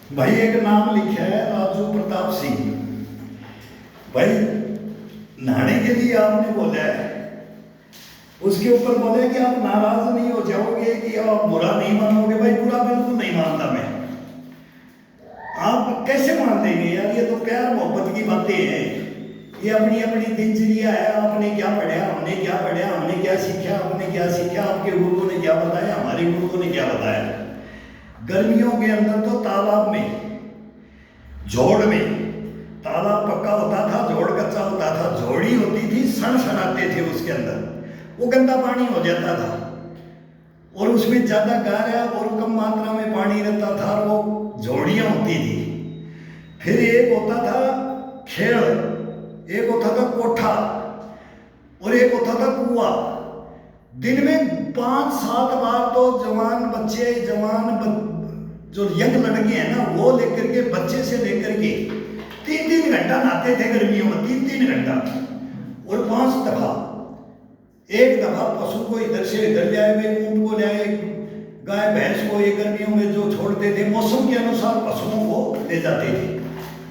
भाई एक नाम लिखा है राजू प्रताप सिंह। भाई नहाने के लिए आपने बोला है, उसके ऊपर बोले कि आप नाराज नहीं हो जाओगे कि आप बुरा नहीं मानोगे। भाई बुरा बिल्कुल नहीं मानता मैं। आप कैसे मान लेंगे यार, ये तो प्यार मोहब्बत की बातें हैं। ये अपनी अपनी दिनचर्या है। आपने क्या पढ़ा, हमने क्या पढ़ा, हमने क्या सीखा, आपने क्या सीखा, आपके गुरुओं ने क्या बताया, हमारे गुरुओं ने क्या बताया। गर्मियों के अंदर तो तालाब में, जोड़ में, तालाब पक्का होता था, जोड़ कच्चा होता था, जोड़ी होती थी, सन सनाते थे उसके अंदर, वो गंदा पानी हो जाता था और उसमें ज़्यादा गारा और कम मात्रा में पानी रहता था और वो जोड़ियाँ होती थी। फिर एक होता था खेड़, एक होता था कोठा और एक होता था कुआं। दिन में 5-7 बार तो जवान बच्चे, जो यंग लड़के हैं ना, वो लेकर के, बच्चे से लेकर के 3-3 घंटा नहाते थे गर्मियों में, 3-3 घंटा। और 5 दफा, एक दफा पशु को इधर से इधर ले आए, ऊंट को ले आए, गाय भैंस को ये गर्मियों में जो छोड़ते थे, मौसम के अनुसार पशुओं को ले जाते थे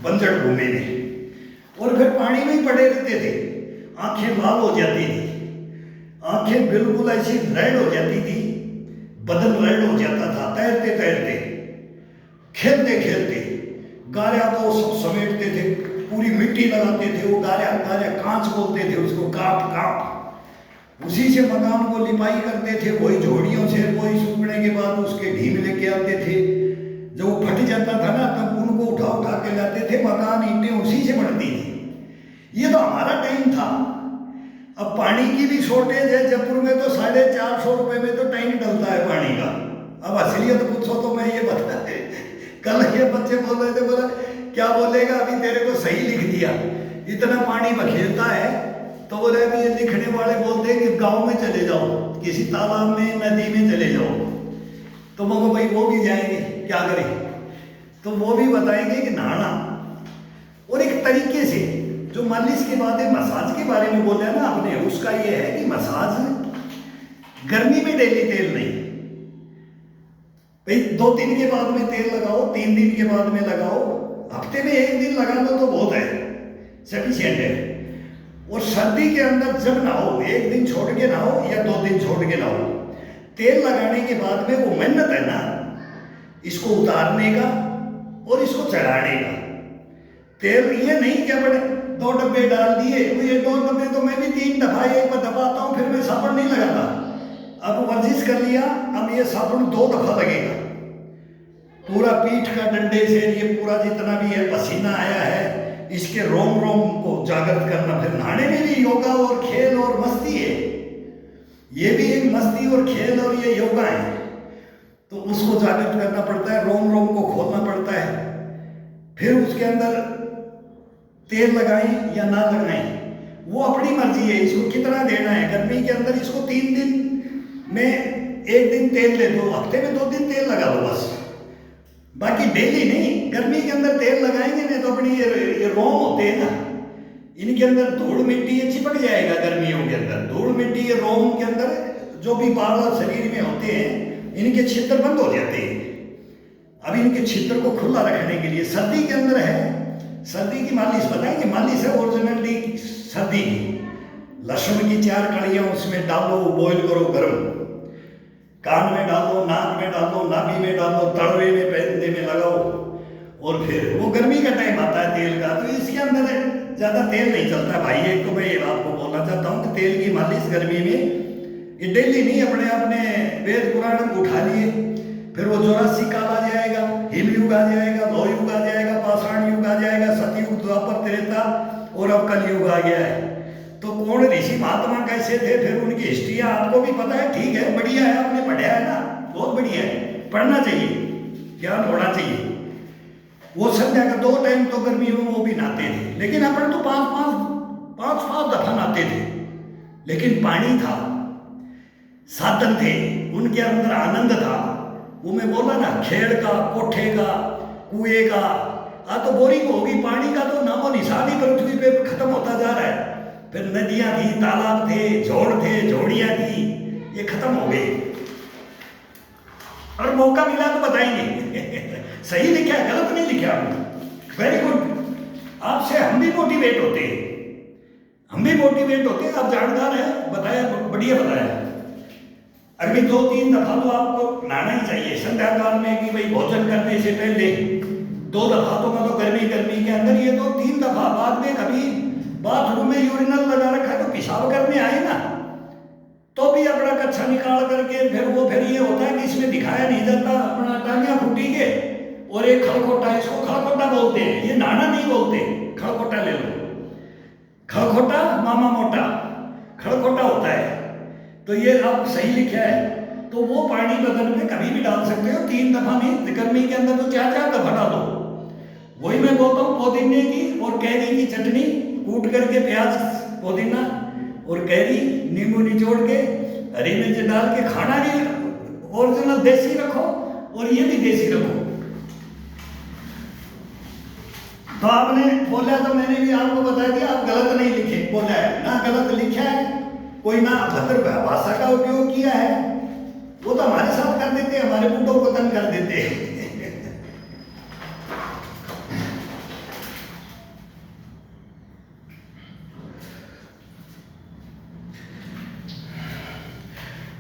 बंजर भूमि में, और फिर पानी में ही पड़े रहते थे। आंखें लाल हो जाती थी, आंखें बिल्कुल ऐसी रेड हो जाती थी, बदन रेड हो जाता था। तैरते तैरते, खेलते खेलते गारा को सब समेटते थे, पूरी मिट्टी लगाते थे। वो गारा गारा कांच बोलते थे उसको, काप काप, उसी से मकान को लिपाई करते थे। वही झोड़ियों से, वही सूखने के बाद उसके ढीम लेके आते थे। जब वो फट जाता था ना, तब उनको उठा उठा के लाते थे। मकान, ईंटें उसी से बनती थी। ये तो हमारा टाइम था। अब पानी की भी शॉर्टेज है जयपुर में, तो 450 रुपये में तो टैंक डलता है पानी का। अब असलियत पूछो तो मैं ये बता, कल ये बच्चे बोल रहे थे, बोला क्या बोलेगा, अभी तेरे को सही लिख दिया, इतना पानी बखेरता है। तो बोले अभी ये लिखने वाले बोलते हैं कि गांव में चले जाओ, किसी तालाब में, नदी में चले जाओ। तो मगर भाई वो भी जाएंगे, क्या करें। तो वो भी बताएंगे कि नहाना, और एक तरीके से जो मालिश के बाद मसाज के बारे में बोला है ना आपने, उसका ये है कि मसाज गर्मी में डेली तेल नहीं भाई, 2-3 के बाद में तेल लगाओ, 3 दिन के बाद में लगाओ, हफ्ते में 1 दिन लगा लो तो बहुत है, सफिशिएंट है। और सर्दी के अंदर जब नहाओ, 1 दिन छोड़ के नहाओ या 2 दिन छोड़ के नहाओ। तेल लगाने के बाद में वो मेहनत है ना, इसको उतारने का और इसको चढ़ाने का। तेल ये नहीं क्या बड़े 2 डब्बे डाल दिए, तो ये 2 डब्बे तो मैं भी 3 दफा एक बार दबाता हूँ, फिर मैं साबुन नहीं लगाता। अब वर्जिश कर लिया, अब ये साबुन 2 दफा लगेगा। पूरा पीठ का डंडे से ये पूरा जितना भी है पसीना आया है, इसके रोम रोम को जागृत करना। फिर नहाने में भी योगा और खेल और मस्ती है, ये भी एक मस्ती और खेल और ये योगा है। तो उसको जागृत करना पड़ता है, रोम रोम को खोलना पड़ता है। फिर उसके अंदर तेल लगाएं या ना लगाएं, वो अपनी मर्जी है, इसको कितना देना है। गर्मी के अंदर इसको 3 दिन में 1 दिन तेल दे दो, हफ्ते में 2 दिन तेल लगा दो बस, बाकी डेली नहीं। गर्मी के अंदर तेल लगाएंगे नहीं तो अपनी ये रोम होते हैं ना, इनके अंदर धूल मिट्टी ये चिपक जाएगा। गर्मियों के अंदर धूल मिट्टी ये रोम के अंदर जो भी बाल शरीर में होते हैं, इनके छिद्र बंद हो जाते हैं। अब इनके छिद्र को खुला रखने के लिए सर्दी के अंदर है, सर्दी की मालिश बताएंगे। मालिश है ओरिजिनली सर्दी की। लहसुन की 4 कड़ियाँ उसमें डालो, बॉईल करो गर्म, कान में डालो, नाक में डालो, नाभि में डालो, तड़वे में, पैंदे में लगाओ। और फिर वो गर्मी का टाइम आता है तेल का, तो इसके अंदर ज़्यादा तेल नहीं चलता भाई। एक तो मैं ये आपको बोलना चाहता हूँ कि तेल की मालिश गर्मी में ये डेली नहीं, अपने अपने वेद पुराण को उठा लिए। फिर वो जोरासी काल आ जाएगा, हिम युग आ जाएगा, लौह युग आ जाएगा, पाषाण युग आ जाएगा, सतयुग, द्वापर, त्रेता और अब कल युग आ गया है। तो कौन ऋषि महात्मा कैसे थे, फिर उनकी हिस्ट्रियाँ आपको भी पता है। ठीक है, बढ़िया है, आपने पढ़ा है ना, बहुत बढ़िया है, पढ़ना चाहिए, ज्ञान होना चाहिए। वो संध्या का 2 टाइम तो गर्मियों में वो भी नहाते थे, लेकिन अपन तो 5-5 दफा नहाते थे। लेकिन पानी था, साधन थे, उनके अंदर आनंद था। वो मैं बोला ना, खेड़ का, कोठे का, कुएं का, तो बोरिंग होगी, पानी का तो नामो निशान ही पृथ्वी पे खत्म होता जा रहा है। फिर नदियां थी, तालाब थे, जोड़ थे, जोड़ियां थी, ये खत्म हो गई। और मौका मिला तो बताएंगे सही लिखा है, गलत नहीं लिखा आपने। Very good. आपसे हम भी मोटिवेट होते हैं, हम भी मोटिवेट होते हैं। आप जानकार हैं, बताया, बढ़िया बताया। अगली 2-3 दफा तो आपको नहाना ही चाहिए संध्या काल में, कि भाई भोजन करने से पहले 2 दफा तो मतलब गर्मी गर्मी के अंदर, ये तो 3 दफा। बाद में कभी बाथरूम में यूरिनल लगा रखा है तो पेशाब करने आए ना, तो भी अपना कच्छा निकाल करके फिर ये होता है कि इसमें दिखाया नहीं जाता, अपना टांगियां फूटी के और एक खड़खोटा, इसको खड़खोटा बोलते हैं, ये नाना नहीं बोलते, खड़खोटा ले लो। खड़खोटा मामा मोटा, खड़खोटा होता है। तो ये आप सही लिखा है। तो वो पानी बदन में कभी भी डाल सकते हो, 3 दफा नहीं, गर्मी के अंदर तो 4-4 दफा डालो। वही मैं बोलता हूँ, पुदीने की और कैरी की चटनी कूट करके, प्याज पुदीना और कैरी, नींबू निचोड़ के, हरी मिर्च डाल के खाना भी ओरिजिनल देसी रखो और ये भी देसी रखो। तो आपने बोला तो मैंने भी आपको बता दिया, आप गलत नहीं लिखे, बोला है ना, गलत लिखा है, कोई ना अभद्र भाषा का उपयोग किया है, वो तो हमारे साथ कर देते हैं, हमारे बूढ़ों को तंग कर देते हैं।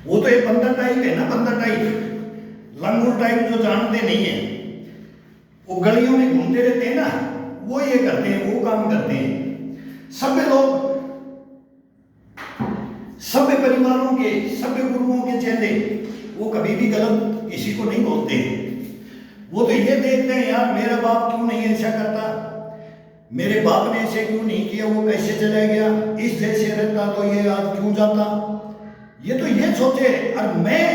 वो तो एक बंदर टाइप है ना, बंदर टाइप, लंगूर टाइप, जो जानते नहीं है, वो गलियों में घूमते रहते हैं ना, वो ये करते हैं, वो काम करते हैं। सभ्य लोग, सभ्य परिवारों के, सभ्य गुरुओं के चेले, वो कभी भी गलत किसी को नहीं बोलते। वो तो ये देखते हैं, यार मेरा बाप क्यों नहीं ऐसा करता, मेरे बाप ने ऐसे क्यों नहीं किया, वो कैसे चला गया, इस जैसे रहता तो ये आज क्यों जाता, ये तो ये सोचे, और मैं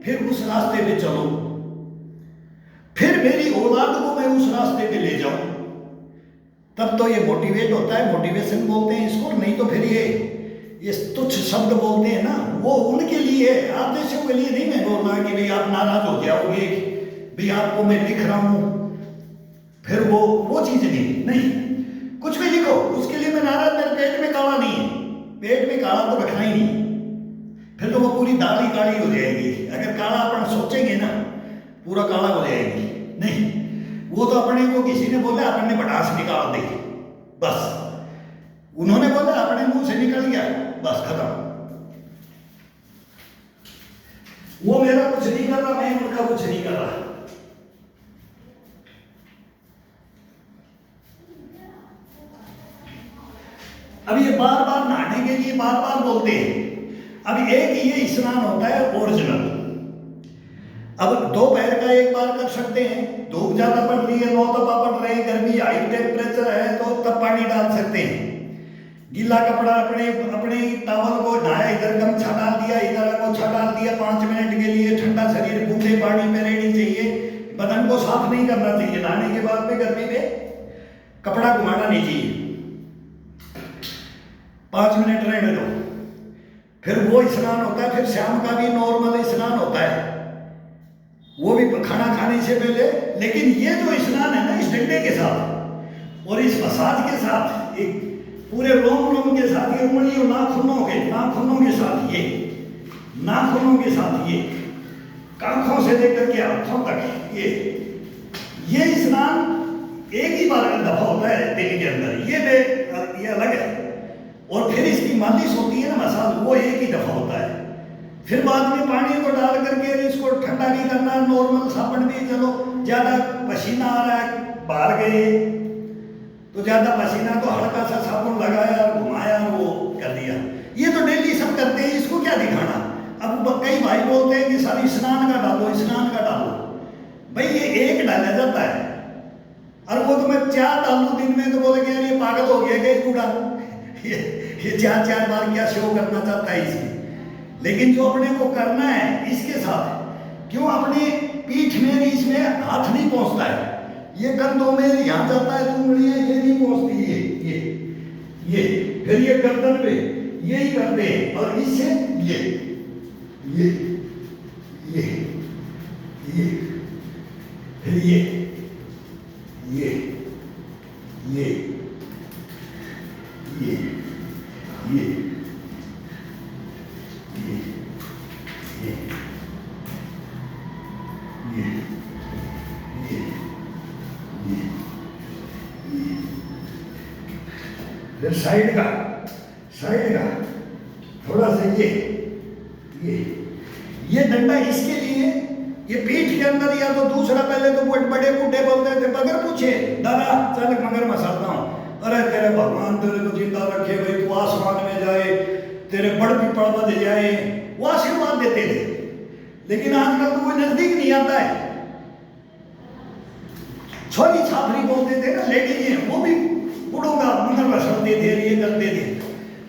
फिर उस रास्ते पे चलूं, फिर मेरी औलाद को मैं उस रास्ते पे ले जाऊं, तब तो ये मोटिवेट होता है, मोटिवेशन बोलते हैं इसको। नहीं तो फिर ये तुच्छ शब्द बोलते हैं ना, वो उनके लिए है, आप जैसे के लिए नहीं मैं बोल रहा कि भाई आप नाराज हो जाओगे, भाई आपको मैं लिख रहा हूं, फिर वो चीज नहीं, कुछ भी लिखो, उसके लिए मैं नाराज, मेरे पेट में काला नहीं है, पेट में काला तो रखना ही नहीं, फिर तो वो पूरी दाल ही काली हो जाएगी। अगर काला अपन सोचेंगे ना, पूरा काला हो जाएगी, नहीं, वो तो अपने को किसी ने बोला, अपन ने भड़ास निकाल दी, बस, उन्होंने बोला अपने मुंह से निकल गया, बस खत्म। वो मेरा कुछ नहीं कर रहा, मैं उनका कुछ नहीं कर रहा। अब ये बार बार नहाने के लिए बार बार बोलते हैं। अब एक ये स्नान होता है ओरिजिनल, अब दोपहर का एक बार कर सकते हैं, धूप ज्यादा पड़ रही है, 9 दफा पड़ रहे हैं, गर्मी हाई टेम्परेचर है, तो तब पानी डाल सकते हैं। गीला कपड़ा अपने टॉवल को नहाया, इधर गमछा डाल दिया, इधर अगोछा डाल दिया, 5 मिनट के लिए ठंडा शरीर बूंदे पानी में रहनी चाहिए, बदन को साफ नहीं करना चाहिए। नहाने के बाद में गर्मी में कपड़ा घुमाना नहीं चाहिए, 5 मिनट रहने दो, फिर वो स्नान होता है। फिर शाम का भी नॉर्मल स्नान होता है, वो भी खाना खाने से पहले। लेकिन ये जो स्नान है ना, इस डंडे के साथ और इस मसाज के साथ, एक पूरे रोम के साथ, ये उंगलियों नाखूनों के साथ, ये नाखूनों के साथ, ये कांखों से लेकर के हाथों तक, ये स्नान एक ही बार दफा होता है दिन के अंदर, ये अलग है। और फिर इसकी मालिश होती है ना, मसाज, वो एक ही दफा होता है। फिर बाद में पानी को डाल करके इसको ठंडा नहीं करना, नॉर्मल साबुन भी, चलो ज्यादा पसीना आ रहा है, बाहर गए तो ज्यादा पसीना, तो हल्का सा साबुन लगाया, घुमाया, वो कर दिया। ये तो डेली सब करते हैं, इसको क्या दिखाना। अब कई भाई बोलते हैं कि सारी स्नान का डालो, स्नान का डालो, भाई ये एक डाला जाता है, और वो तो मैं 4 डालू दिन में, तो बोले कि यार ये पागल हो गया, गई कूड़ा, ये 4-4 बार क्या शो करना चाहता है इसकी। लेकिन जो अपने को करना है इसके साथ, क्यों अपने पीठ में, इसमें हाथ नहीं पहुंचता है, ये कंधों में यहाँ जाता है, तो उंगलियां ये नहीं पहुंचती, ये फिर ये गर्दन पे यही करते हैं, और इससे ये फिर ये ये फिर साइड का थोड़ा सा ये डंडा इसके लिए, ये पीठ के अंदर, या तो दूसरा, पहले तो बड़े बूढ़े बोलते थे मगर पूछे दादा चल मगर मसालता हूँ, अरे तेरे भगवान तेरे को जिंदा रखे भाई, तू आसमान में जाए, तेरे बड़ पिपड़ बध जाए, वो आशीर्वाद देते थे। लेकिन आजकल तो कोई नजदीक नहीं आता है। छोरी छापरी बोलते थे ना, लेडीज हैं वो भी बूढ़ों का मंगल रसते थे, ये करते थे।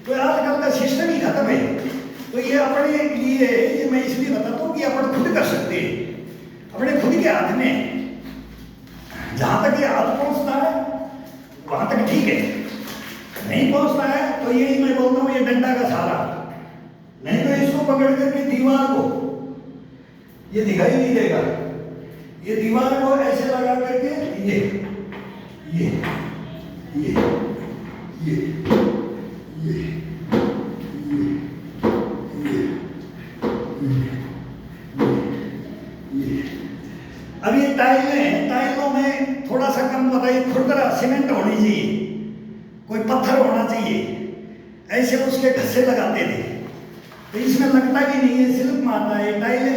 तो आजकल का सिस्टम ही खत्म है। तो ये अपने लिए, ये मैं इसलिए बताता हूँ कि अपन खुद कर सकते हैं, अपने खुद के हाथ में। जहां तक ये हाथ पहुंचता है वहां तक ठीक है, नहीं पहुंचता है तो यही मैं बोलता हूँ, ये डंडा का सहारा, नहीं तो इसको पकड़ करके दीवार को, ये दिखाई नहीं देगा, ये दीवार को ऐसे लगा करके ये ये ये ये ये अब ये टाइलें हैं, टाइलों में थोड़ा सा कम बताइए, खुरदरा सीमेंट होनी चाहिए, कोई पत्थर होना चाहिए, ऐसे उसके घस्से लगाते थे। तो इसमें लगता भी नहीं है, सिल्क मारता है, टाइलें